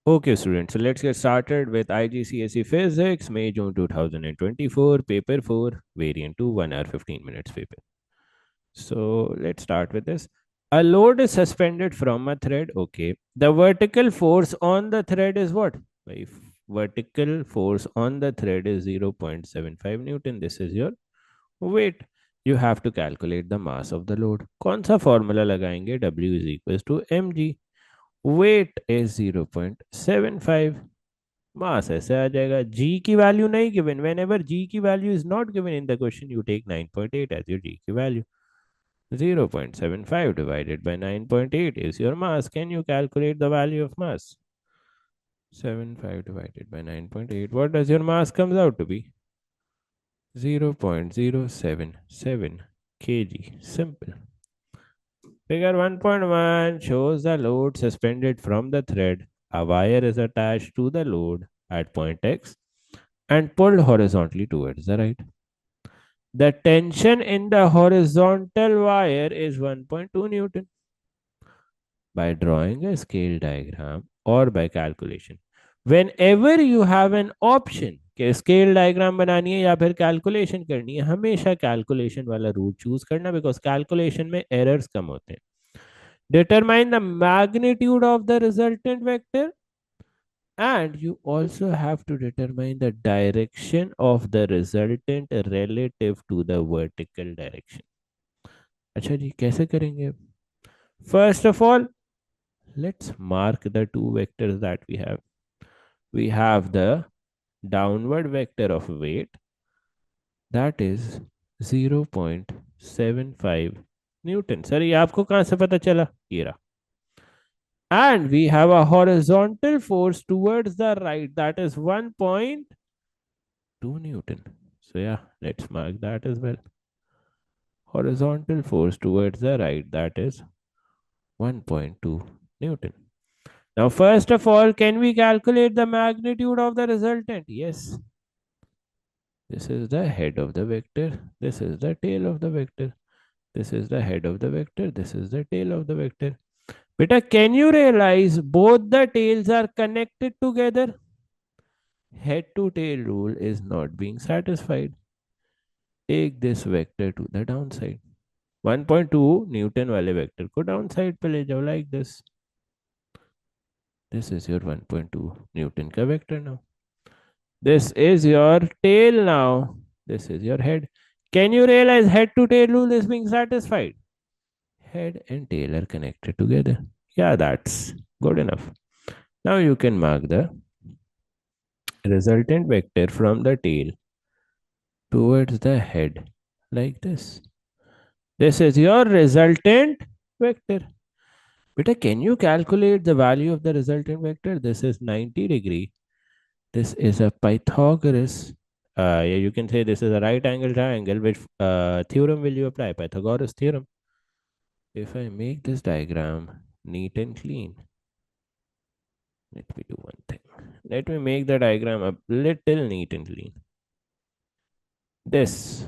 Okay, students, so let's get started with IGCSE Physics, May June 2024, Paper 4, Variant 2, 1 hour 15 minutes paper. So let's start with this. A load is suspended from a thread. Okay. The vertical force on the thread is what? If vertical force on the thread is 0.75 Newton, this is your weight. You have to calculate the mass of the load. कौन सा formula लगाएंगे? W is equals to mg. Weight is 0.75. मास ऐसे आ जाएगा. G की value नहीं given. Whenever G की value is not given in the question, you take 9.8 as your G की value. 0.75 divided by 9.8 is your mass. Can you calculate the value of mass? 75 divided by 9.8. What does your mass comes out to be? 0.077 kg. Simple. Figure 1.1 shows the load suspended from the thread. A wire is attached to the load at point X and pulled horizontally towards the right. The tension in the horizontal wire is 1.2 Newton. By drawing a scale diagram or by calculation. Whenever you have an option कि scale diagram बनानी है या फिर calculation करनी है, हमेशा calculation वाला root choose करना, बिकॉज कैलकुलेशन में एरर्स कम होते हैं. Determine the magnitude of the resultant vector, and you also have to determine the direction of the resultant relative to the vertical direction. अच्छा जी, कैसे करेंगे? First of all, let's mark the two vectors that we have. We have the downward vector of weight, that is 0.75 Newton. Sir ये आपको कहाँ से पता चला? ये रहा. And we have a horizontal force towards the right, that is 1.2 Newton. So yeah, let's mark that as well. Horizontal force towards the right, that is 1.2 Newton. Now, first of all, can we calculate the magnitude of the resultant? Yes. This is the head of the vector. This is the tail of the vector. This is the head of the vector. This is the tail of the vector. Beta, can you realize both the tails are connected together? Head to tail rule is not being satisfied. Take this vector to the downside. 1.2 Newton वाले vector को downside पे ले जाओ like this. This is your 1.2 Newton का vector now. This is your tail now. This is your head. Can you realize head to tail rule is being satisfied? Head and tail are connected together. Yeah, that's good enough. Now you can mark the resultant vector from the tail towards the head like this. This is your resultant vector. Beta, can you calculate the value of the resultant vector? This is 90 degree. This is a Pythagoras. Yeah, you can say this is a right angle triangle. Which theorem will you apply? Pythagoras theorem. If I make this diagram neat and clean, let me do one thing. Let me make the diagram a little neat and clean. This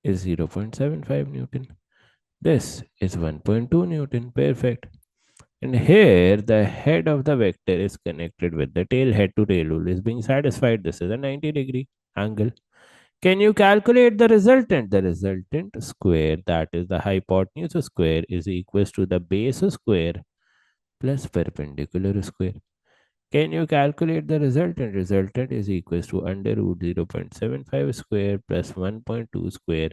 is 0.75 Newton. This is 1.2 Newton. Perfect. And here the head of the vector is connected with the tail. Head to tail rule is being satisfied. This is a 90 degree angle. Can you calculate the resultant? The resultant square, that is the hypotenuse square, is equals to the base square plus perpendicular square. Can you calculate the resultant? Resultant is equals to under root 0.75 square plus 1.2 square.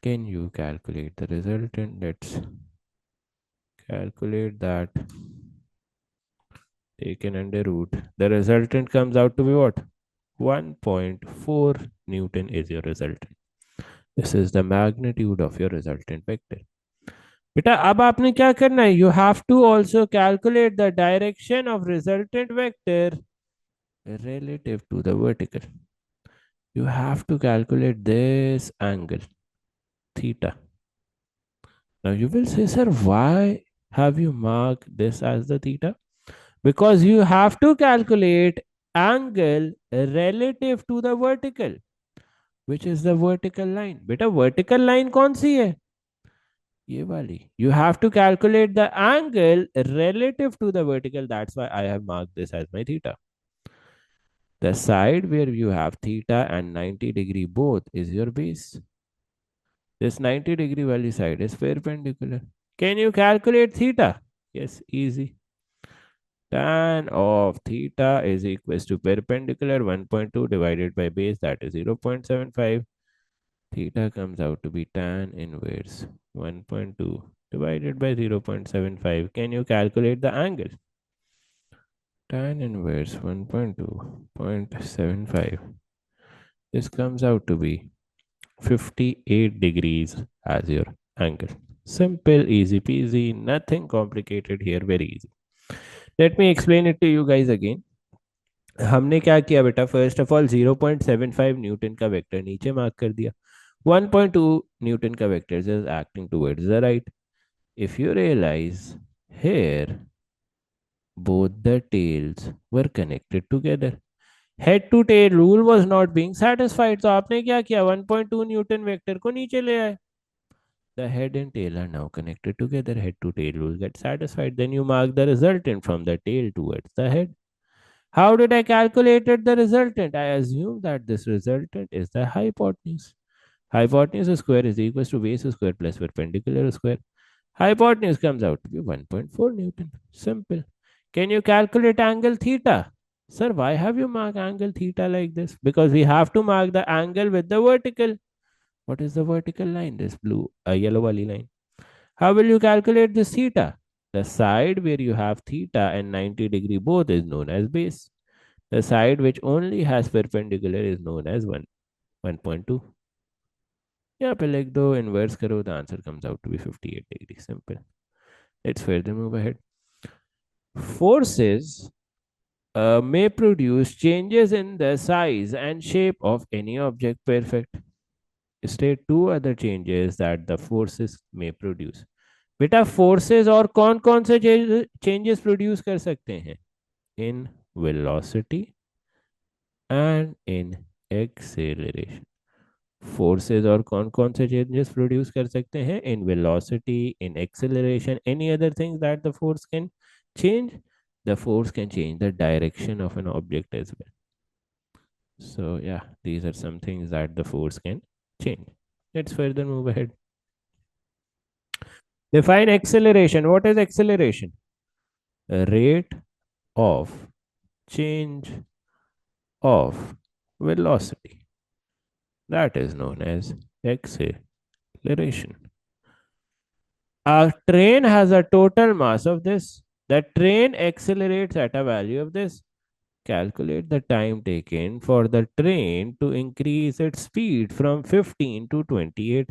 Can you calculate the resultant? Let's calculate that. Taken under root. The resultant comes out to be what? 1.4 Newton is your resultant. This is the magnitude of your resultant vector. बेटा अब आपने क्या करना है? You have to also calculate the direction of resultant vector relative to the vertical. You have to calculate this angle, theta. Now you will say, sir, why have you marked this as the theta? Because you have to calculate angle relative to the vertical, which is the vertical line. बेटा vertical line कौन सी है? ये वाली. You have to calculate the angle relative to the vertical. That's why I have marked this as my theta. The side where you have theta and 90-degree both is your base. This 90-degree value side is perpendicular. Can you calculate theta? Yes, easy. Tan of theta is equals to perpendicular 1.2 divided by base, that is 0.75. Theta comes out to be tan inverse 1.2 divided by 0.75. Can you calculate the angle? Tan inverse 1.2.75. This comes out to be 58 degrees as your angle. Simple, easy peasy, nothing complicated here, very easy. Let me explain it to you guys again. हमने क्या किया बेटा, first of all 0.75 newton का vector नीचे mark कर दिया. 1.2 newton का vector is acting towards the right. If you realize here both the tails were connected together. Head to tail rule was not being satisfied. तो आपने क्या किया, 1.2 Newton vector को नीचे ले आए. The head and tail are now connected together. Head to tail rule gets satisfied. Then you mark the resultant from the tail towards the head. How did I calculate the resultant? I assume that this resultant is the hypotenuse. Hypotenuse square is equal to base square plus perpendicular square. Hypotenuse comes out to be 1.4 Newton. Simple. Can you calculate angle theta? Sir, why have you marked angle theta like this? Because we have to mark the angle with the vertical. What is the vertical line? This blue, yellow wali line. How will you calculate this theta? The side where you have theta and 90-degree both is known as base. The side which only has perpendicular is known as 1.2. यहाँ पे लिख दो, inverse करो, the answer comes out to be 58 degrees. Simple. Let's further move ahead. Forces may produce changes in the size and shape of any object. Perfect. State two other changes that the forces may produce. बेटा forces और कौन कौन से changes produce कर सकते हैं? In velocity and in acceleration. Forces और कौन कौन से changes produce कर सकते हैं? In velocity, in acceleration, any other thing that the force can change? The force can change the direction of an object as well. So yeah, these are some things that the force can change. Let's further move ahead. Define acceleration. What is acceleration? A rate of change of velocity. That is known as acceleration. A train has a total mass of this. The train accelerates at a value of this. Calculate the time taken for the train to increase its speed from 15 to 28.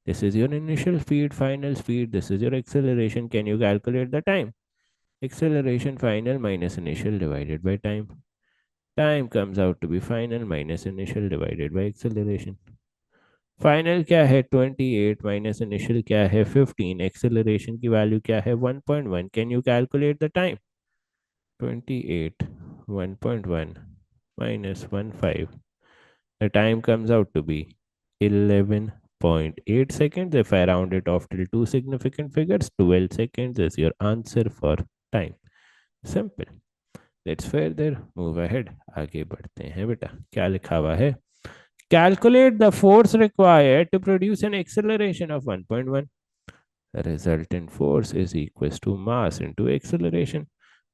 This is your initial speed, final speed. This is your acceleration. Can you calculate the time? Acceleration final minus initial divided by time. Time comes out to be final minus initial divided by acceleration. Final क्या है 28 minus initial क्या है 15. Acceleration की value क्या है 1.1. Can you calculate the time? 28 1.1 minus 15. The time comes out to be 11.8 seconds. If I round it off till two significant figures, 12 seconds is your answer for time. Simple. Let's further move ahead. आगे बढ़ते हैं बेटा. क्या लिखा हुआ है? Calculate the force required to produce an acceleration of 1.1. The resultant force is equals to mass into acceleration.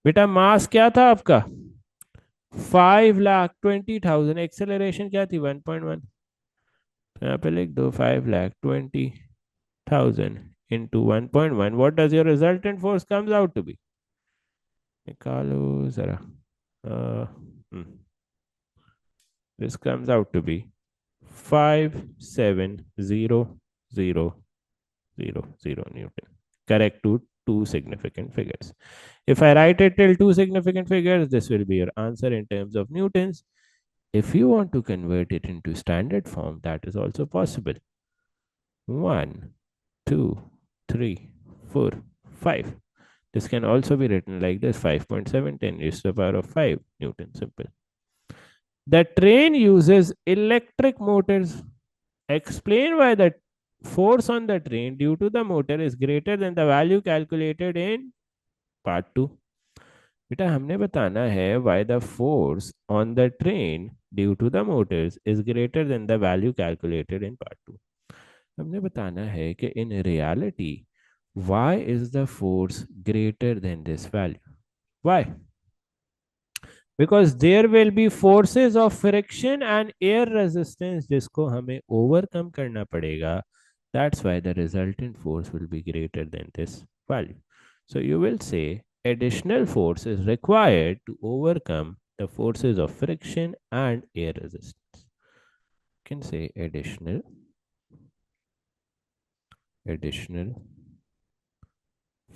बेटा मास क्या था आपका? 5,20,000. एक्सेलरेशन क्या थी? 1.1. तो यहाँ पे लिख दो 5,20,000 into 1.1. What does your resultant force comes out to be? निकालो जरा. This comes out to be 5,700,000 Newton. Correct to two significant figures. If I write it till two significant figures, this will be your answer in terms of newtons. If you want to convert it into standard form, that is also possible. 1, 2, 3, 4, 5. This can also be written like this: 5.7 10 raised to the power of 5 Newton. Simple. The train uses electric motors. Explain why the force on the train due to the motor is greater than the value calculated in part 2. बेटा हमने बताना है why the force on the train due to the motors is greater than the value calculated in part 2. हमने बताना है कि in reality why is the force greater than this value? Why? Because there will be forces of friction and air resistance जिसको हमें overcome करना पड़ेगा. That's why the resultant force will be greater than this value. So you will say additional force is required to overcome the forces of friction and air resistance. You can say additional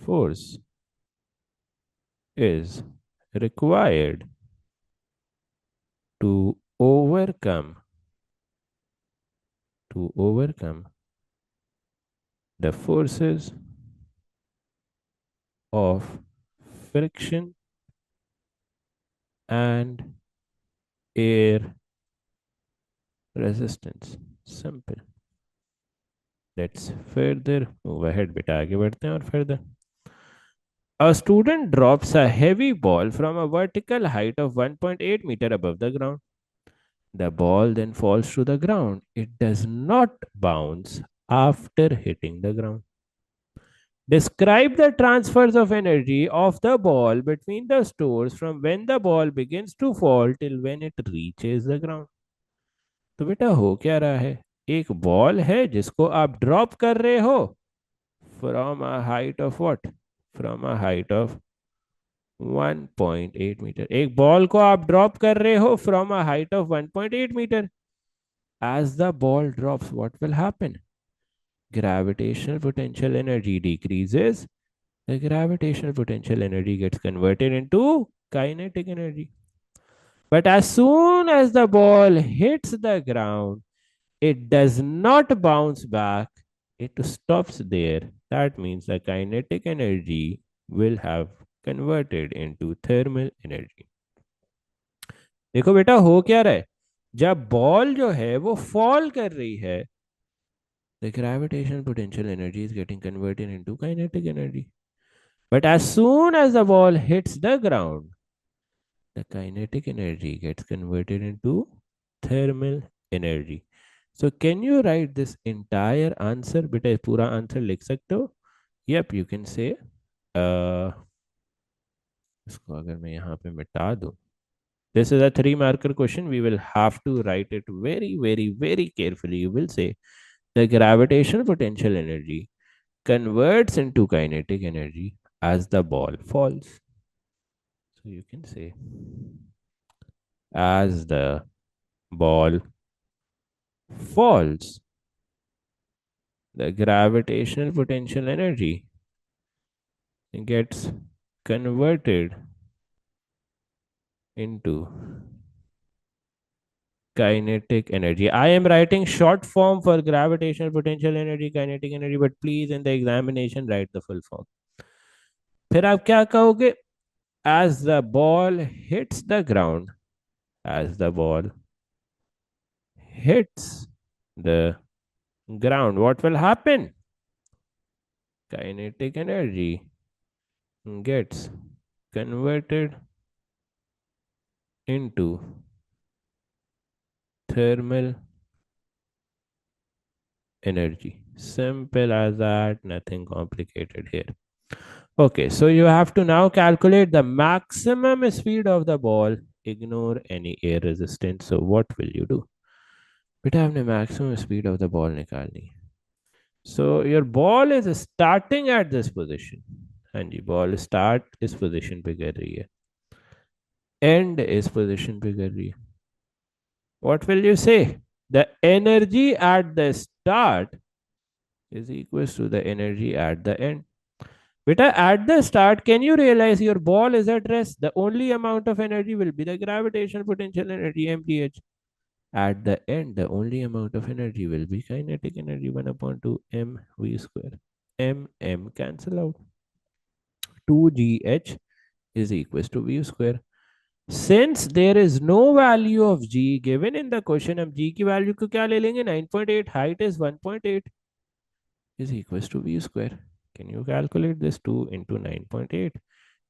force is required to overcome the forces of friction and air resistance. Simple. Let's further move ahead. बेटा आगे बढ़ते हैं और further. A student drops a heavy ball from a vertical height of 1.8 meter above the ground. The ball then falls to the ground. It does not bounce after hitting the ground. Describe the transfers of energy of the ball between the stores from when the ball begins to fall till when it reaches the ground. तो बेटा हो क्या रहा है? एक ball है जिसको आप ड्रॉप कर रहे हो from a height of what? From a height of 1.8 metre. एक बॉल को आप ड्रॉप कर रहे हो from a height of 1.8 metre. As the ball drops, what will happen? Gravitational potential energy decreases. The gravitational potential energy gets converted into kinetic energy. But as soon as the ball hits the ground, it does not bounce back. It stops there. That means the kinetic energy will have converted into thermal energy. देखो बेटा हो क्या रहा है? जब ball जो है वो फॉल कर रही है, the gravitational potential energy is getting converted into kinetic energy. But as soon as the ball hits the ground, the kinetic energy gets converted into thermal energy. So can you write this entire answer? बेटा पूरा answer लिख सकते हो? Yep, you can say. इसको अगर मैं यहाँ पे मिटा दूँ. This is a 3-marker question. We will have to write it very, very, very carefully. You will say the gravitational potential energy converts into kinetic energy as the ball falls. So you can say as the ball falls, the gravitational potential energy gets converted into kinetic energy. I am writing short form for gravitational potential energy, kinetic energy, but please in the examination write the full form. फिर आप क्या कहोगे? As the ball hits the ground, as the ball hits the ground, what will happen? Kinetic energy gets converted into thermal energy. Simple as that, nothing complicated here. Okay, so you have to now calculate the maximum speed of the ball. Ignore any air resistance. So what will you do? बेटा हमने maximum speed of the ball निकालनी. So your ball is starting at this position. हाँ जी, ball start इस position पे कर रही है. End इस position पे कर रही है. What will you say? The energy at the start is equals to the energy at the end. Beta, at the start, can you realize your ball is at rest? The only amount of energy will be the gravitational potential energy, MPH. At the end, the only amount of energy will be kinetic energy, 1 upon 2 mv square. M cancel out. 2gh is equals to v square. Since there is no value of g given in the question, हम g की value को क्या ले लेंगे? 9.8. Height is 1.8. is equals to v square. Can you calculate this? 2 into 9.8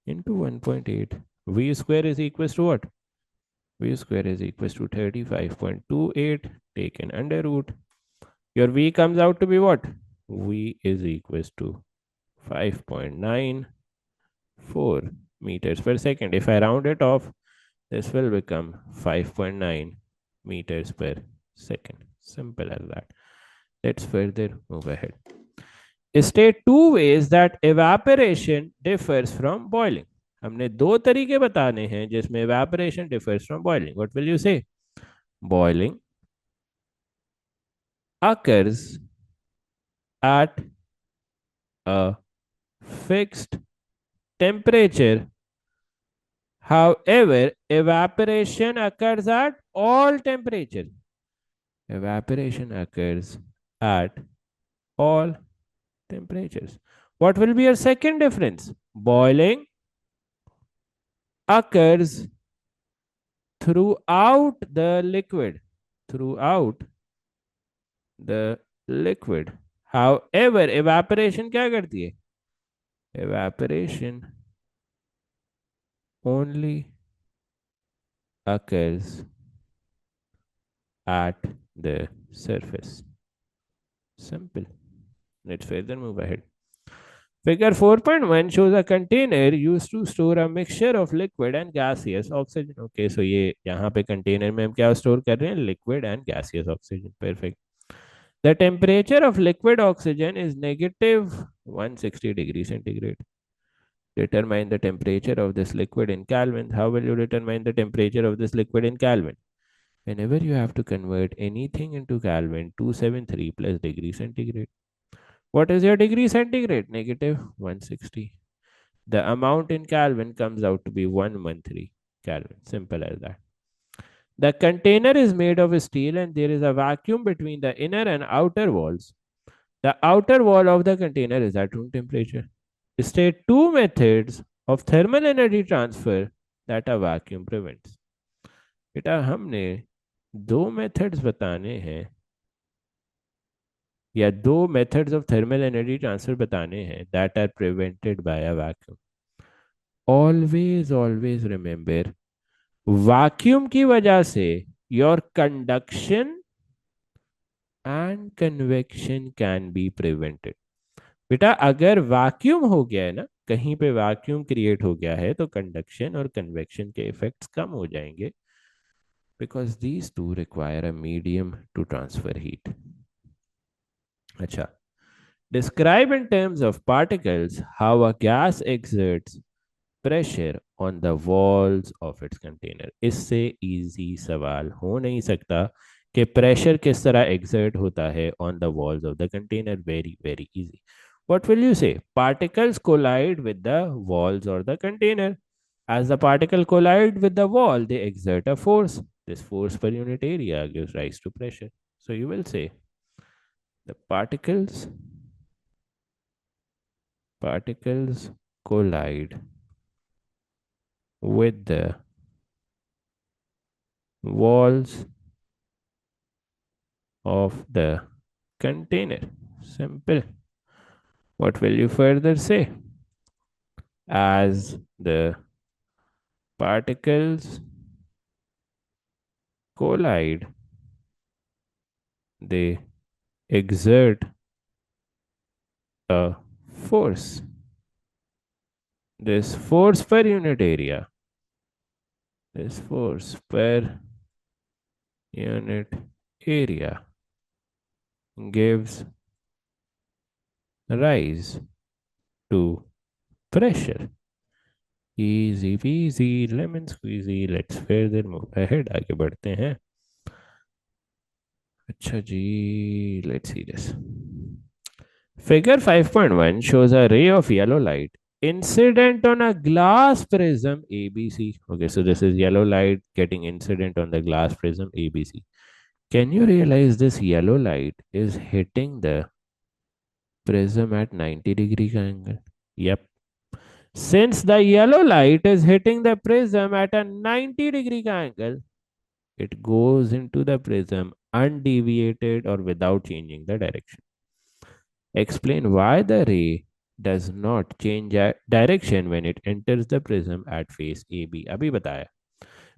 into 1.8. V square is equals to what? V square is equals to 35.28 taken under root. Your V comes out to be what? V is equals to 5.94 meters per second. If I round it off, this will become 5.9 meters per second. Simple as that. Let's further move ahead. State two ways that evaporation differs from boiling. हमने दो तरीके बताने हैं जिसमें evaporation differs from boiling. What will you say? Boiling occurs at a fixed temperature. However, evaporation occurs at all temperatures. Evaporation occurs at all temperatures. What will be your second difference? Boiling occurs throughout the liquid. Throughout the liquid. However, evaporation क्या करती है? Evaporation only occurs at the surface. Simple. Let's further move ahead. Figure 4.1 shows a container used to store a mixture of liquid and gaseous oxygen. Okay, so ये यहाँ पे container में हम क्या store कर रहे हैं? Liquid and gaseous oxygen. Perfect. The temperature of liquid oxygen is negative 160 degrees centigrade. Determine the temperature of this liquid in Kelvin. How will you determine the temperature of this liquid in Kelvin? Whenever you have to convert anything into Kelvin, 273 plus degree centigrade. What is your degree centigrade? Negative 160. The amount in Kelvin comes out to be 113 Kelvin. Simple as that. The container is made of steel and there is a vacuum between the inner and outer walls. The outer wall of the container is at room temperature. State two methods of thermal energy transfer that a vacuum prevents. बेटा हमने दो methods बताने हैं या दो methods of thermal energy transfer बताने हैं that are prevented by a vacuum. Always remember, vacuum की वजह से your conduction and convection can be prevented. बेटा अगर वैक्यूम हो गया है ना, कहीं पे वैक्यूम क्रिएट हो गया है तो कंडक्शन और कन्वेक्शन के इफेक्ट्स कम हो जाएंगे because these two require a medium to transfer heat. अच्छा, describe in terms of particles how a gas exerts pressure on the walls of its container. इससे easy सवाल हो नहीं सकता कि pressure किस तरह exert होता है on the walls of the container. Very easy. What will you say? Particles collide with the walls or the container. As the particle collide with the wall, they exert a force. This force per unit area gives rise to pressure. So you will say the particles collide with the walls of the container. Simple. What will you further say? As the particles collide, they exert a force. This force per unit area, gives rise to pressure. Easy peasy lemon squeezy. Let's further move ahead. आगे बढ़ते हैं. अच्छा जी, let's see this. Figure 5.1 shows a ray of yellow light incident on a glass prism ABC. Okay, so this is yellow light getting incident on the glass prism ABC. Can you realize this yellow light is hitting the prism at 90-degree angle? Yep. Since the yellow light is hitting the prism at a 90-degree angle, it goes into the prism undeviated or without changing the direction. Explain why the ray does not change direction when it enters the prism at face AB. अभी बताया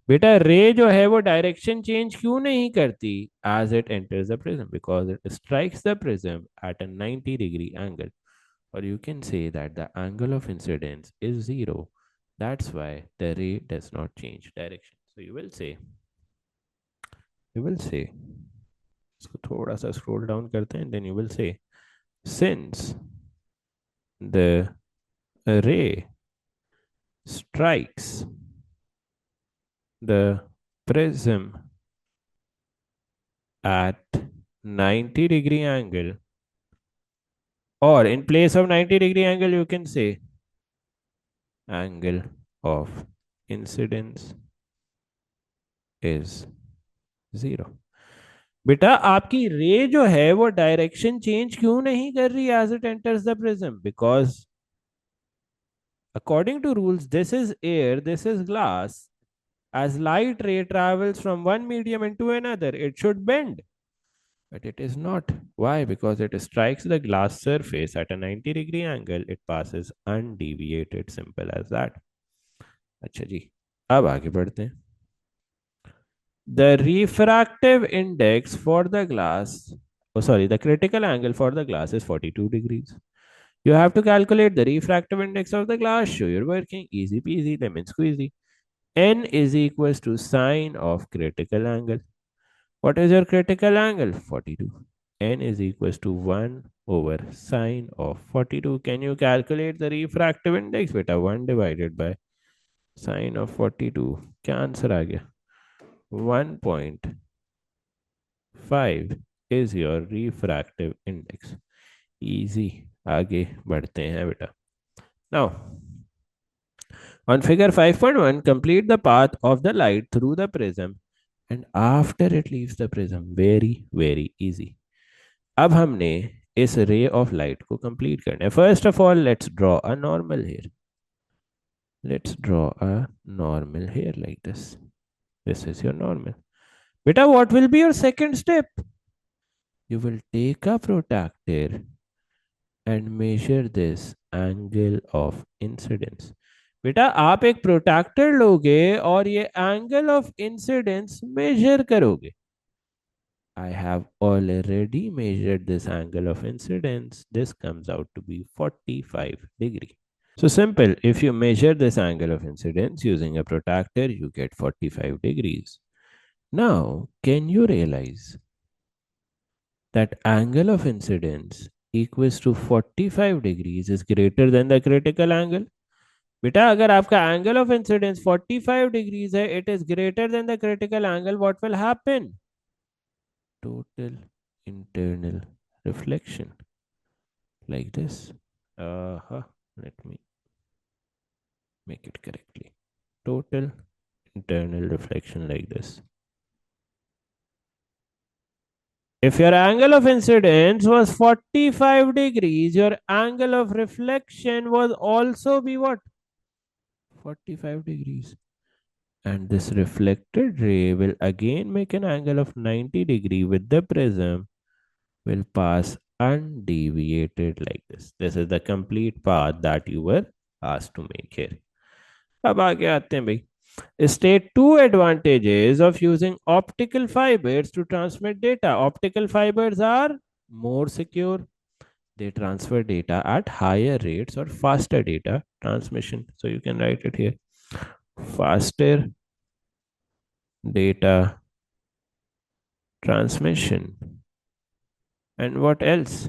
बेटा रे जो है वो direction change क्यों नहीं करती as it enters the prism because it strikes the prism at a 90-degree angle, or you can say that the angle of incidence is zero. That's why the ray does not change direction. So you will say इसको थोड़ा सा scroll down करते हैं, then you will say since the ray strikes the prism at 90-degree angle, or in place of 90-degree angle you can say angle of incidence is zero. बेटा आपकी रे जो है वो डायरेक्शन चेंज क्यों नहीं कर रही as it enters the prism? Because according to rules, this is air, this is glass. As light ray travels from one medium into another, it should bend. But it is not. Why? Because it strikes the glass surface at a 90-degree angle. It passes undeviated. Simple as that. अच्छा जी, अब आगे बढ़ते हैं. The refractive index for the glass, the critical angle for the glass is 42 degrees. You have to calculate the refractive index of the glass. Show your working. Easy peasy, lemon squeezy. N is equals to sine of critical angle. What is your critical angle? 42. N is equals to 1 over sine of 42. Can you calculate the refractive index? Beta 1 divided by sine of 42. क्या answer आ गया? 1.5 is your refractive index. Easy. आगे बढ़ते हैं बेटा. Now, on figure 5.1, complete the path of the light through the prism and after it leaves the prism. Very, very easy. अब हमने इस ray of light को complete करना है. First of all, let's draw a normal here. Let's draw a normal here like this. This is your normal. Beta, what will be your second step? You will take a protractor and measure this angle of incidence. बेटा आप एक protractor लोगे और ये angle of incidence major करोगे. I have already measured this angle of incidence. This comes out to be 45 degree. So simple. If you measure this angle of incidence using a protractor, you get 45 degrees. Now, can you realize that angle of incidence equals to 45 degrees is greater than the critical angle? बेटा अगर आपका angle of incidence 45 degrees है, it is greater than the critical angle, what will happen? Total internal reflection like this. Let me make it correctly. Total internal reflection like this. If your angle of incidence was 45 degrees, your angle of reflection was also be what? 45 degrees. And this reflected ray will again make an angle of 90 degree with the prism, will pass undeviated like this. This is the complete path that you were asked to make here. अब आगे आते हैं भाई. State two advantages of using optical fibers to transmit data. Optical fibers are more secure. They transfer data at higher rates or faster data transmission. So you can write it here. Faster data transmission. And what else?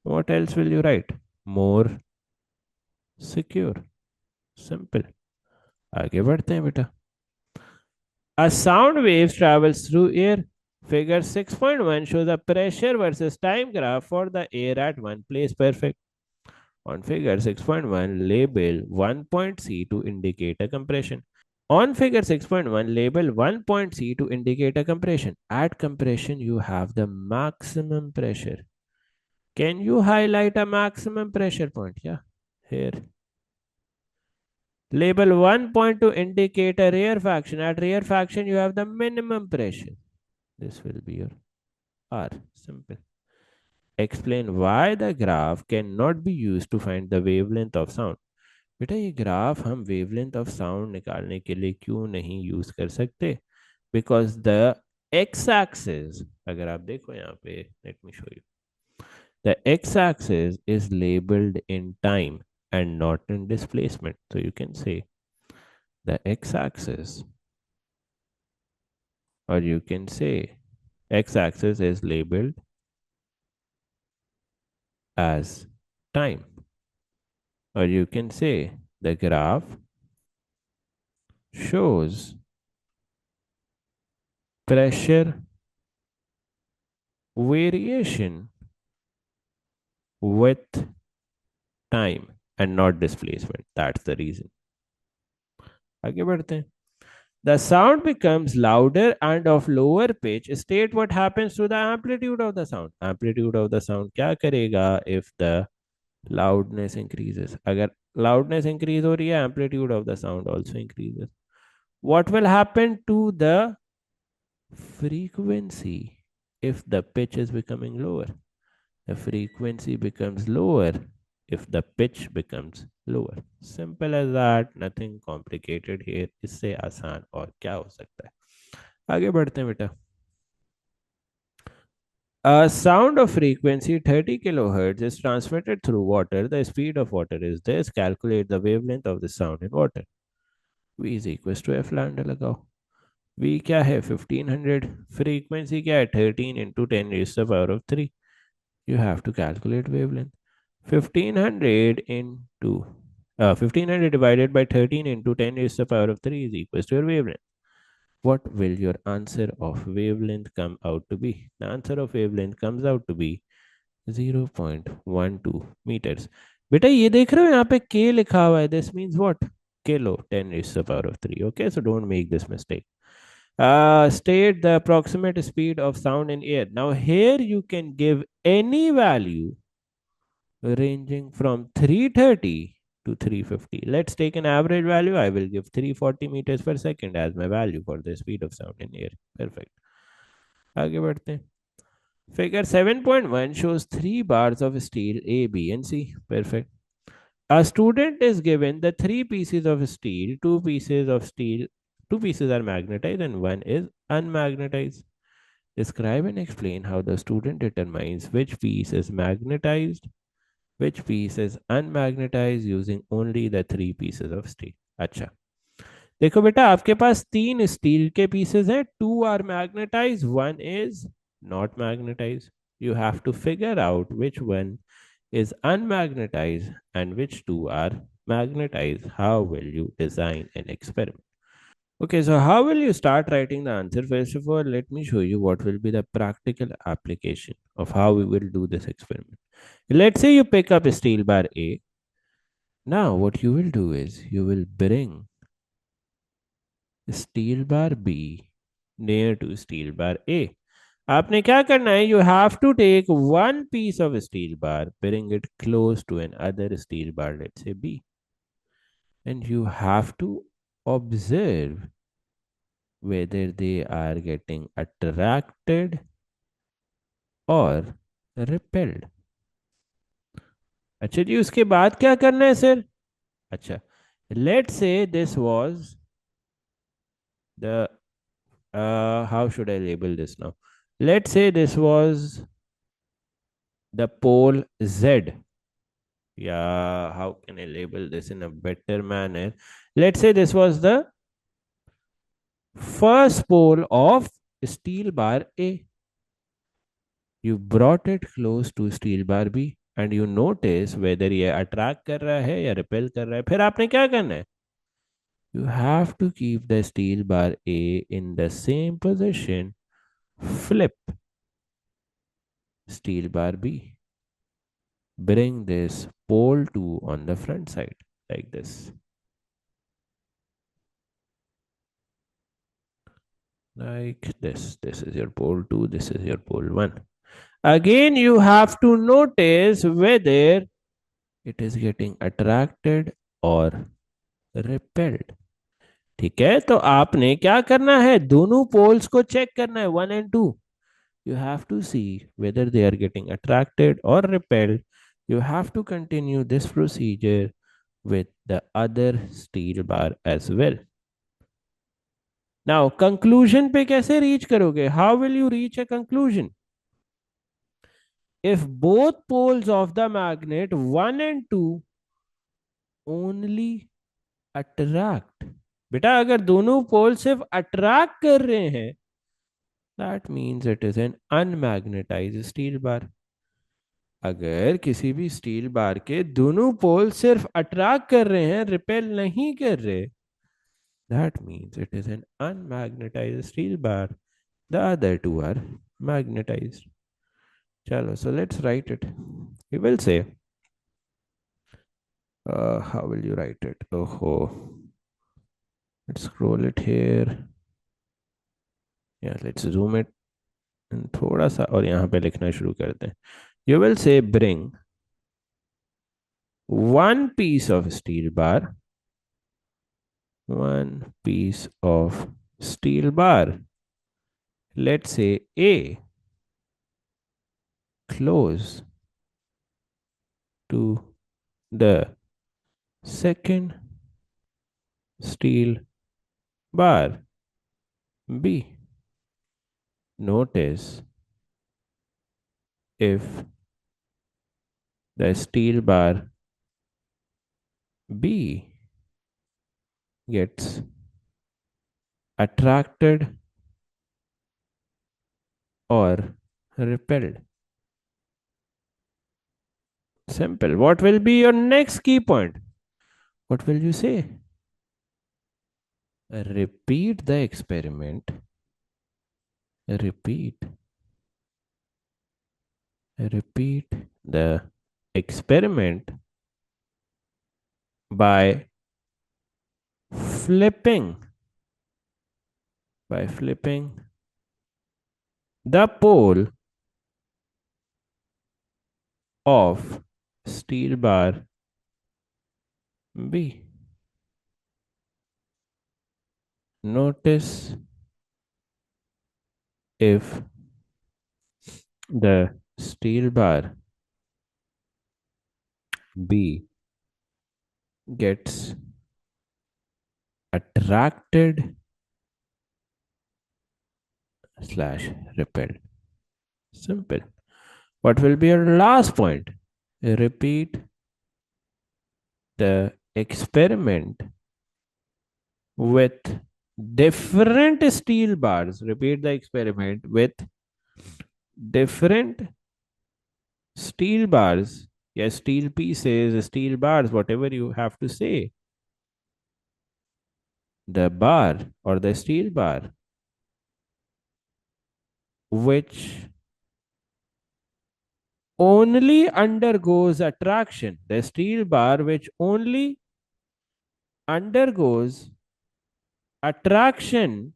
What else will you write? More secure. Simple. आगे बढ़ते हैं बेटा. A sound wave travels through air. Figure 6.1 shows a pressure versus time graph for the air at one place. Perfect. On figure 6.1, label 1.c to indicate a compression. On figure 6.1, label 1.c to indicate a compression. At compression, you have the maximum pressure. Can you highlight a maximum pressure point? Yeah, here. Label 1 point to indicate a rarefaction. At rarefaction, you have the minimum pressure. This will be your R. Simple. Explain why the graph cannot be used to find the wavelength of sound. बेटा ये graph हम wavelength of sound निकालने के लिए क्यों नहीं use कर सकते? बिकॉज द एक्स एक्सिस, अगर आप देखो यहाँ पे, let me show you, the x axis is labelled in time and not in displacement. So you can say the x axis, or you can say x axis is labeled as time, or you can say the graph shows pressure variation with time and not displacement. That's the reason. आगे बढ़ते हैं. The sound becomes louder and of lower pitch. State what happens to the amplitude of the sound. Amplitude of the sound क्या करेगा if the loudness increases? अगर loudness increase हो रही है, amplitude of the sound also increases. What will happen to the frequency if the pitch is becoming lower? The frequency becomes lower if the pitch becomes lower. Simple as that, nothing complicated here. इससे आसान और क्या हो सकता है? आगे बढ़ते हैं बेटा. A sound of frequency 30 kilohertz is transmitted through water. The speed of water is this. Calculate the wavelength of the sound in water. V is equals to F lambda लगाओ. V क्या है? 1500. Frequency क्या है? 13 into 10 raised to the power of 3. You have to calculate wavelength. 1500 into 1500 divided by 13 into 10 raised to the power of 3 is equals to your wavelength. What will your answer of wavelength come out to be? The answer of wavelength comes out to be 0.12 meters. बेटा ये देख रहे हो यहाँ पे K लिखा हुआ है. This means what? Kilo 10 raised to the power of 3. Okay, so don't make this mistake. State the approximate speed of sound in air. Now here you can give any value ranging from 330 to 350. Let's take an average value. I will give 340 meters per second as my value for the speed of sound in air. Perfect. आगे बढ़ते हैं. Figure 7.1 shows 3 bars of steel A, B and C. Perfect. A student is given the 3 pieces of steel. 2 pieces of steel, 2 pieces are magnetized and 1 is unmagnetized. Describe and explain how the student determines which piece is magnetized, which piece is unmagnetized using only the 3 pieces of steel. अच्छा, देखो बेटा आपके पास 3 steel के pieces हैं. 2 are magnetize, 1 is not magnetize. You have to figure out which one is unmagnetized and which 2 are magnetized. How will you design an experiment? Okay, so how will you start writing the answer? First of all, let me show you what will be the practical application of how we will do this experiment. Let's say you pick up a steel bar A. Now, what you will do is you will bring steel bar B near to steel bar A. आपने क्या करना है? You have to take one piece of steel bar, bring it close to another steel bar, let's say B. And you have to observe whether they are getting attracted or repelled. अच्छा जी, उसके बाद क्या करना है sir? अच्छा, let's say this was the how should I label this now? Let's say this was the pole Z. Yeah, how can I label this in a better manner? Let's say this was the first pole of steel bar A. You brought it close to steel bar B and you notice whether ये attract कर रहा है या repel कर रहा है. फिर आपने क्या करना है? You have to keep the steel bar A in the same position. Flip steel bar B. Bring this pole 2 on the front side like this. Like this. This is your pole 2. This is your pole 1. Again, you have to notice whether it is getting attracted or repelled. ठीक है, तो आपने क्या करना है? दोनों poles को check करना है, 1 and 2. You have to see whether they are getting attracted or repelled. You have to continue this procedure with the other steel bar as well. Now, conclusion पे कैसे reach करोगे? How will you reach a conclusion? If both poles of the magnet 1 and 2 only attract, बेटा अगर दोनों पोल सिर्फ attract कर रहे हैं, that means it is an unmagnetized steel bar. अगर किसी भी स्टील बार के दोनों पोल सिर्फ अट्रैक्ट कर रहे हैं, रिपेल नहीं कर रहे, that means it is an unmagnetized steel bar. The other two are magnetized. Chalo, so let's write it. We will say, how will you write it? Oh, let's scroll it here. Yeah, let's zoom it. And थोड़ा सा और यहाँ पे लिखना शुरू करते हैं. You will say bring one piece of steel bar, one piece of steel bar. Let's say A close to the second steel bar. B. Notice if the steel bar B gets attracted or repelled. Simple. What will be your next key point? What will you say? Repeat the experiment. Repeat the experiment by flipping the pole of steel bar B. Notice if the steel bar B gets attracted slash repelled. Simple. What will be your last point? Repeat the experiment with different steel bars. Repeat the experiment with different steel bars. Yes, steel pieces, steel bars, whatever you have to say. The bar or the steel bar which only undergoes attraction. The steel bar which only undergoes attraction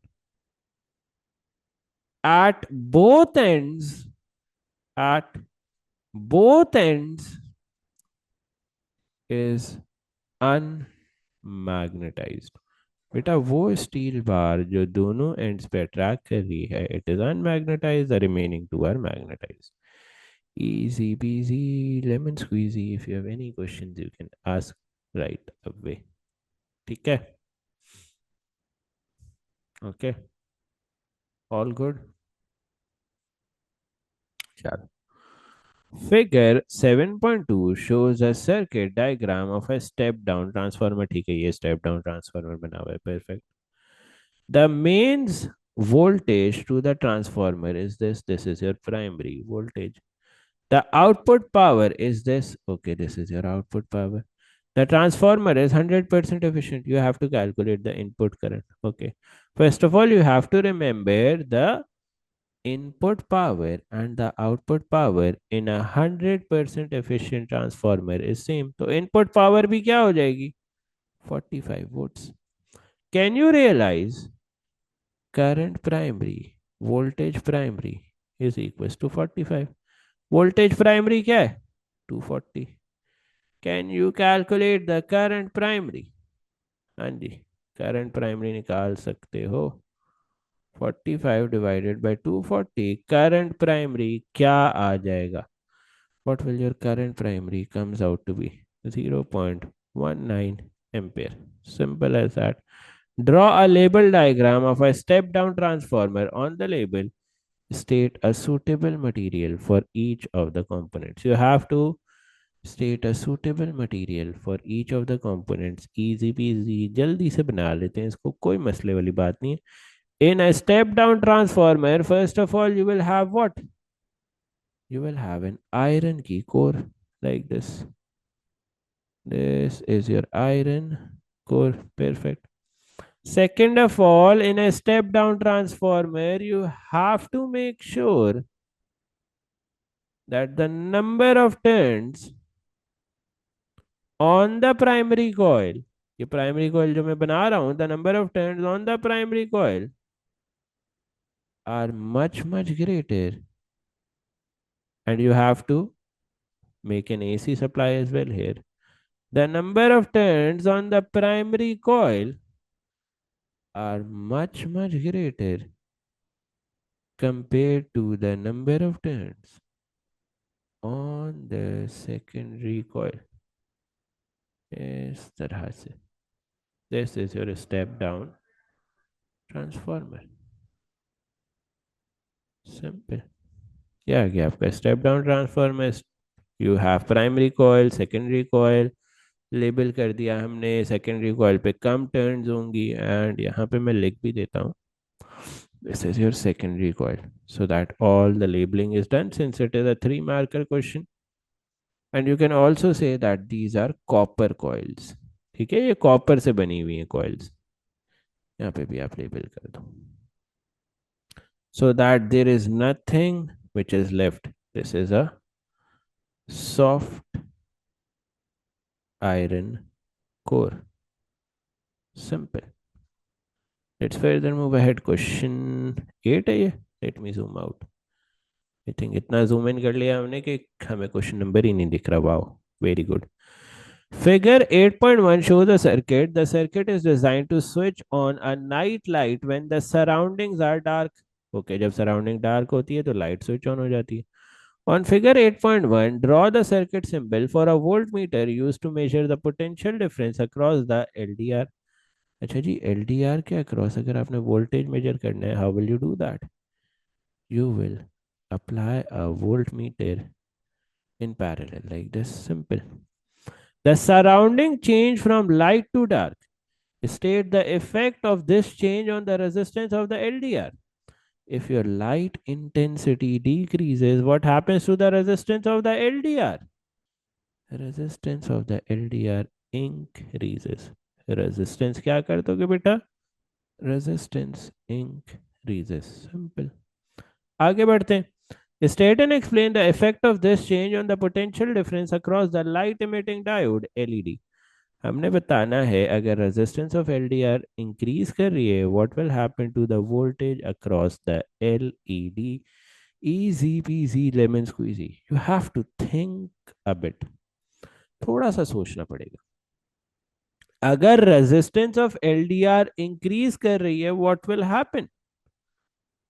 at both ends, at both ends is unmagnetized. बेटा वो steel bar जो दोनों ends पे attract कर रही है, it is unmagnetised, the remaining two are magnetised. Easy peasy lemon squeezy. If you have any questions you can ask right away. ठीक है? Okay, all good. चलो. Figure 7.2 shows a circuit diagram of a step down transformer. ठीक है, ये step down transformer बना हुआ है. Perfect. The mains voltage to the transformer is this. This is your primary voltage. The output power is this. Okay, this is your output power. The transformer is 100% efficient. You have to calculate the input current. Okay. First of all, you have to remember the input power and the output power in a 100% efficient transformer is same. So input power भी क्या हो जाएगी? 45 volts. Can you realize current primary, voltage primary is equals to 45. Voltage primary क्या है? 240. Can you calculate the current primary? हाँ जी, current primary निकाल सकते हो. 45 divided by 240. Current primary क्या आ जाएगा? What will your current primary comes out to be? 0.19 ampere. Simple as that. Draw a label diagram of a step down transformer. On the label, state a suitable material for each of the components. You have to state a suitable material for each of the components. Easy peasy. जल्दी से बना लेते हैं इसको, कोई मसले वाली बात नहीं है. In a step down transformer, first of all, you will have what? You will have an iron key core like this. This is your iron core. Perfect. Second of all, in a step down transformer, you have to make sure that the number of turns on the primary coil, ये primary coil जो मैं बना रहा हूं, the number of turns on the primary coil are much greater, and you have to make an AC supply as well here. The number of turns on the primary coil are much greater compared to the number of turns on the secondary coil. इस तरह से. This is your step down transformer. Simple. क्या आ गया आपका step down transformer? You have primary coil, secondary coil. Label कर दिया हमने. Secondary coil पे कम टर्न्स होंगी, एंड यहाँ पे मैं लिख भी देता हूँ. This is your secondary coil, so that all the labeling is done, since it is a 3 marker question. And you can also say that these are copper coils. ठीक है, ये कॉपर से बनी हुई है coils. यहाँ पे भी आप लेबल कर दो, so that there is nothing which is left. This is a soft iron core. Simple. Let's further move ahead. Question 8 है ये. Let me zoom out. I think इतना zoom in कर लिया हमने कि हमें question number ही नहीं दिख रहा. Wow, very good. Figure 8.1 shows a circuit. The circuit is designed to switch on a night light when the surroundings are dark. Okay, जब surrounding dark होती है तो light switch on हो जाती है. On figure 8.1, draw the circuit symbol for a voltmeter used to measure the potential difference across the LDR. अच्छा जी, LDR के across अगर आपने voltage measure करना है, how will you do that? You will apply a voltmeter in parallel like this. Simple. The surrounding change from light to dark. State the effect of this change on the resistance of the LDR. If your light intensity decreases, what happens to the resistance of the LDR? Resistance of the LDR increases. Resistance क्या कर दोगे बेटा? Resistance increases. Simple. आगे बढ़ते हैं. State and explain the effect of this change on the potential difference across the light emitting diode LED. हमने बताना है अगर resistance of LDR increase कर रही है, what will happen to the voltage across the LED? Easy peasy lemon squeezy. You have to think a bit. थोड़ा सा सोचना पड़ेगा. अगर resistance of LDR increase कर रही है, what will happen?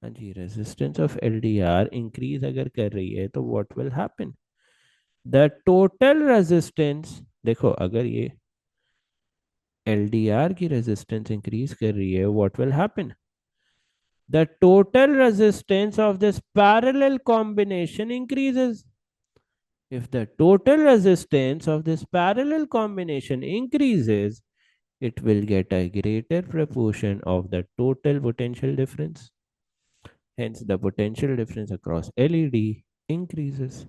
हाँ जी, रेजिस्टेंस ऑफ एलडीआर इंक्रीज अगर कर रही है तो what will happen? The total resistance, देखो अगर ये एलडीआर की रेजिस्टेंस इंक्रीज कर रही है, what will happen? The total resistance of this parallel combination increases. If the total resistance of this parallel combination increases, it will get a greater proportion of the total potential difference. Hence, the potential difference across LED increases.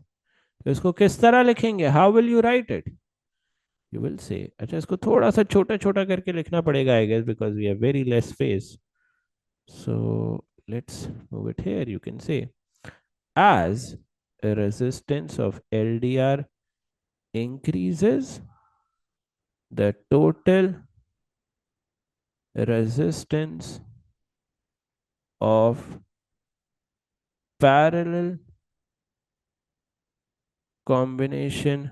तो इसको किस तरह लिखेंगे? How will you write it? You will say, अच्छा इसको थोड़ा सा छोटा छोटा करके लिखना पड़ेगा, I guess, because we have very less space. So let's move it here. You can say, as a resistance of LDR increases, the total resistance of parallel combination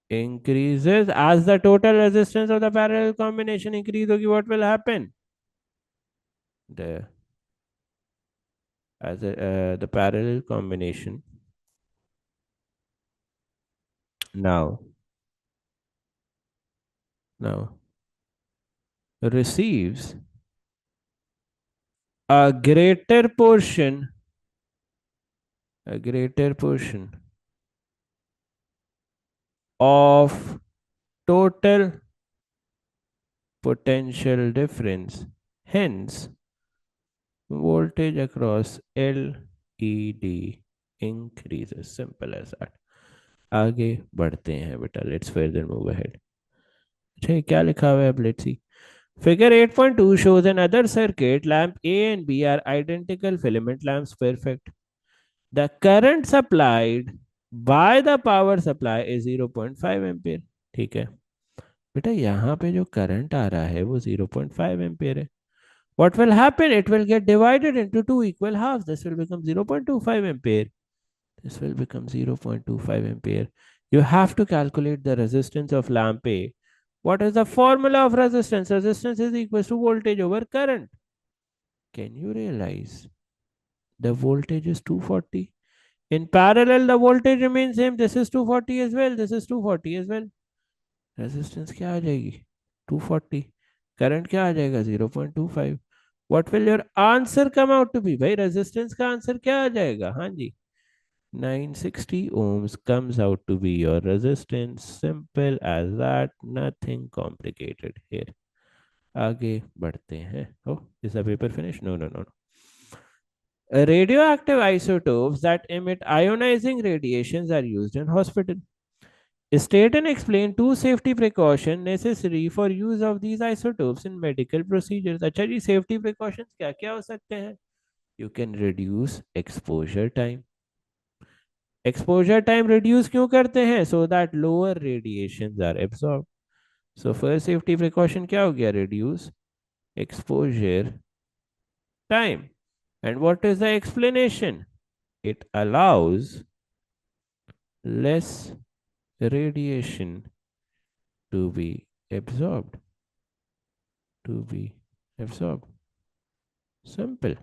increases. As the total resistance of the parallel combination increase होगी, what will happen? the the parallel combination now now receives a greater portion of total potential difference. Hence, voltage across LED increases. Simple as that. आगे बढ़ते हैं बेटा. Let's further move ahead. अच्छा, ये क्या लिखा हुआ है अब? Let's see. Figure 8.2 shows another circuit. Lamp A and B are identical filament lamps. Perfect. The current supplied by the power supply is 0.5 ampere. ठीक है बेटा, यहाँ पे जो करंट आ रहा है वो 0.5 एम्पियर है. What will happen? It will get divided into two equal halves. This will become 0.25 ampere. This will become 0.25 ampere. You have to calculate the resistance of lamp A. What is the formula of resistance? Resistance is equal to voltage over current. Can you realize the voltage is 240? In parallel, the voltage remains same. This is 240 as well. This is 240 as well. Resistance क्या आ जाएगी? 240. Current क्या आ जाएगा? 0.25. What will your answer come out to be? भाई resistance का answer क्या आ जाएगा? हाँ जी, 960 ohms comes out to be your resistance. Simple as that. Nothing complicated here. आगे बढ़ते हैं. Oh, is the paper finished? No, no, no, no. Radioactive isotopes that emit ionizing radiations are used in hospital. State and explain two safety precautions necessary for use of these isotopes in medical procedures. अच्छा जी, safety precautions क्या क्या हो सकते हैं? You can reduce exposure time. Exposure time reduce क्यों करते हैं? So that lower radiations are absorbed. So first safety precaution क्या हो गया? Reduce exposure time. And what is the explanation? It allows less radiation to be absorbed. To be absorbed. Simple.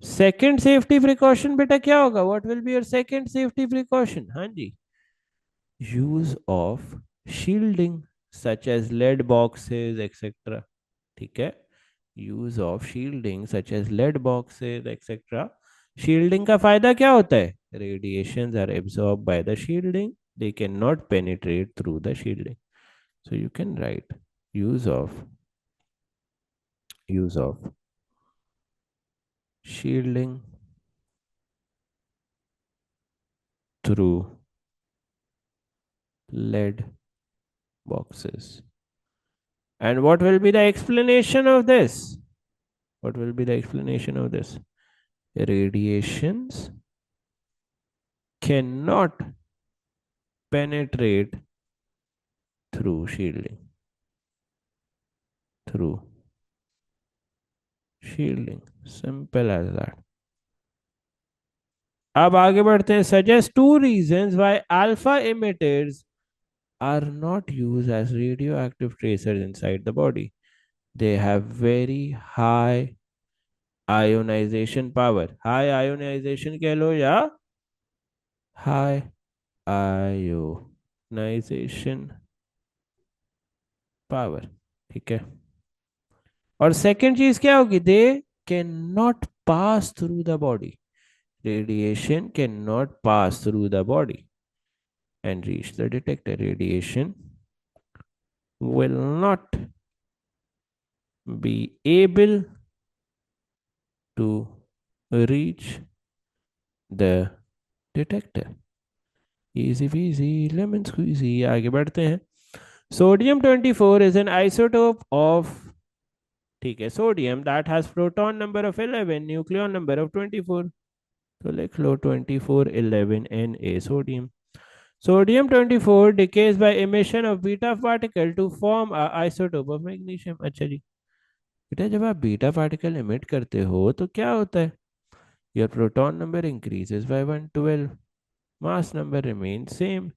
Second safety precaution बेटा क्या होगा? What will be your second safety precaution? हाँ जी, use of shielding such as lead boxes etc. ठीक है, use of shielding such as lead boxes etc. Shielding का फायदा क्या होता है? Radiations are absorbed by the shielding. They cannot penetrate through the shielding. So you can write use of shielding through lead boxes. And what will be the explanation of this? What will be the explanation of this? Radiations cannot penetrate through shielding. Through shielding. Simple as that. अब आगे बढ़ते हैं. Suggest two reasons why alpha emitters are not used as radioactive tracers inside the body. They have very high ionization power. High ionization कह लो या high ionization power. ठीक है. और second चीज क्या होगी? They can not pass through the body. Radiation can not pass through the body and reach the detector. Radiation will not be able to reach the detector. Easy peasy lemon squeezy. आगे बढ़ते हैं. Sodium 24 is an isotope of, ठीक है, sodium that has proton number of 11, nucleon number of 24. तो लिख लो 24 11 Na sodium. Sodium 24 decays by emission of beta particle to form a isotope of magnesium. अच्छा जी बेटा, जब आप बीटा पार्टिकल एमिट करते हो तो क्या होता है? Your proton number increases by 112, mass number remains same,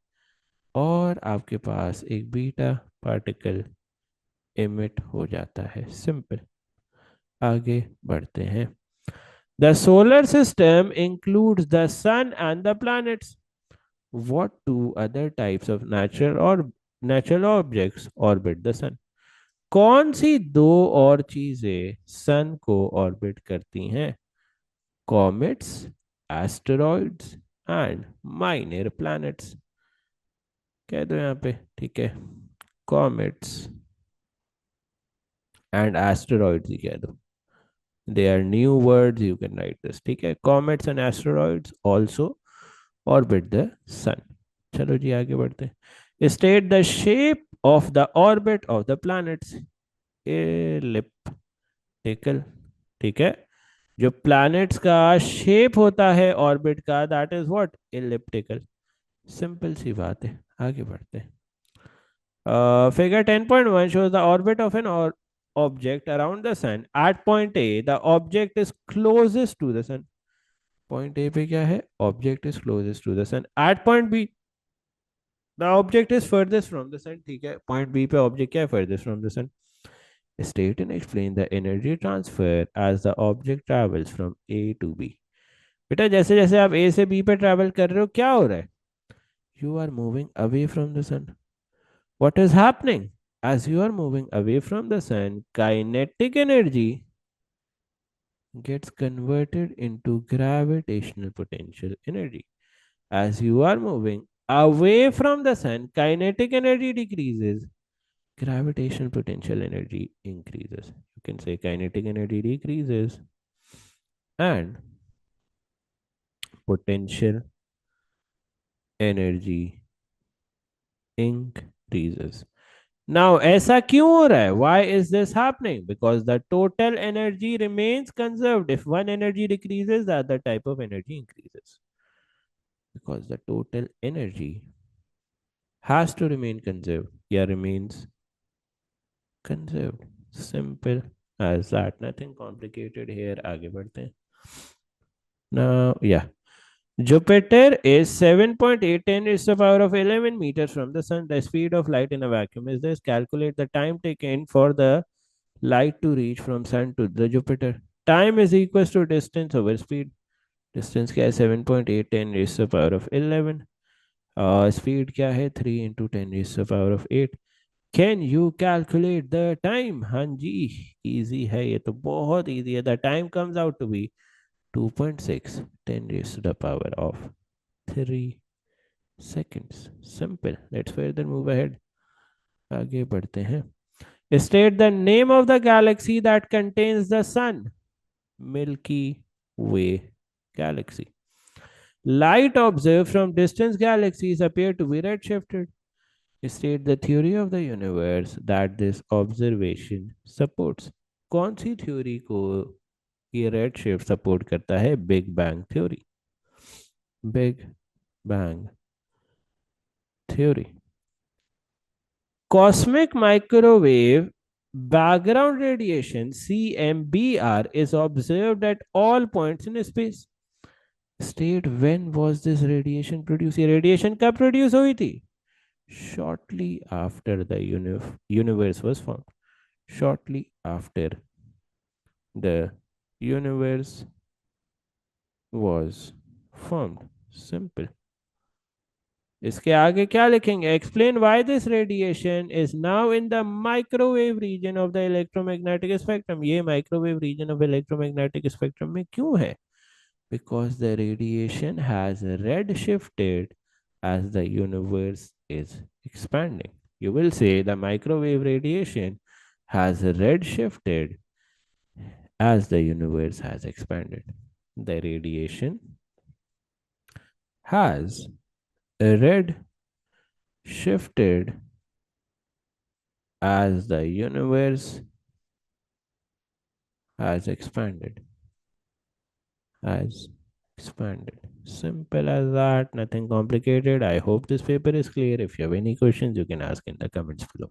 और आपके पास एक बीटा पार्टिकल एमिट हो जाता है. सिंपल. आगे बढ़ते हैं. The solar system includes the sun and the planets. What two other types of natural objects orbit the sun? कौन सी दो और चीजें सन को ऑर्बिट करती हैं? Comets, asteroids and minor planets. कह दो यहाँ पे, ठीक है. कॉमेट्स एंड एस्टेरॉइड्स ही कह दो. They are new words, you can write this. ठीक है, comets and asteroids also orbit the sun. चलो जी आगे बढ़ते हैं. State the shape of the orbit of the planets. Elliptical. ठीक है, जो प्लैनेट्स का शेप होता है ऑर्बिट का, that is what? Elliptical. Simple सी बात है, आगे बढ़ते हैं. Figure 10.1 shows the orbit of an object around the sun. At point A, the object is closest to the sun. Point A पे क्या है? Object is closest to the sun. At point B, the object is furthest from the sun. ठीक है, point B पे object क्या है? Furthest from the sun. State and explain the energy transfer as the object travels from A to B. बेटा जैसे जैसे आप A से B पे ट्रैवल कर रहे हो, क्या हो रहा है? You are moving away from the sun. What is happening? As you are moving away from the sun, kinetic energy gets converted into gravitational potential energy. As you are moving away from the sun, kinetic energy decreases, gravitational potential energy increases. You can say kinetic energy decreases and potential energy increases. Now, ऐसा क्यों हो रहा है? Why is this happening? Because the total energy remains conserved. If one energy decreases, the other type of energy increases. Because the total energy has to remain conserved. Yeah, remains conserved. Simple as that. Nothing complicated here. आगे बढ़ते हैं. Now, yeah. Jupiter is 7.810 is the power of 11 meters from the sun. The speed of light in a vacuum is this. Calculate the time taken for the light to reach from sun to the Jupiter. Time is equals to distance over speed. Distance क्या है? 7.810 raised to the power of 11. Speed क्या है? 3 into 10 raised to the power of 8. Can you calculate the time? हाँ जी, easy है ये तो, बहुत easy है. The time comes out to be 2.6 10 raised to the power of 3 seconds. Simple. Let's further move ahead. आगे बढ़ते हैं. State the name of the galaxy that contains the sun. Milky Way galaxy. Light observed from distant galaxies appear to be redshifted. State the theory of the universe that this observation supports. कौन सी theory को ये red shift support करता है? Big bang theory. Big bang theory. Cosmic microwave background radiation CMBR is observed at all points in space. State when was this radiation produced? ये radiation कब produce हुई थी? Shortly after the universe was formed. Shortly after the universe was formed. Simple. इसके आगे क्या लिखेंगे? Explain why this radiation is now in the microwave region of the electromagnetic spectrum. ये microwave region of electromagnetic spectrum में क्यों है? Because the radiation has redshifted as the universe is expanding. You will say the microwave radiation has redshifted as the universe has expanded. The radiation has red shifted as the universe has expanded. Has expanded. Simple as that, nothing complicated. I hope this paper is clear. If you have any questions, you can ask in the comments below.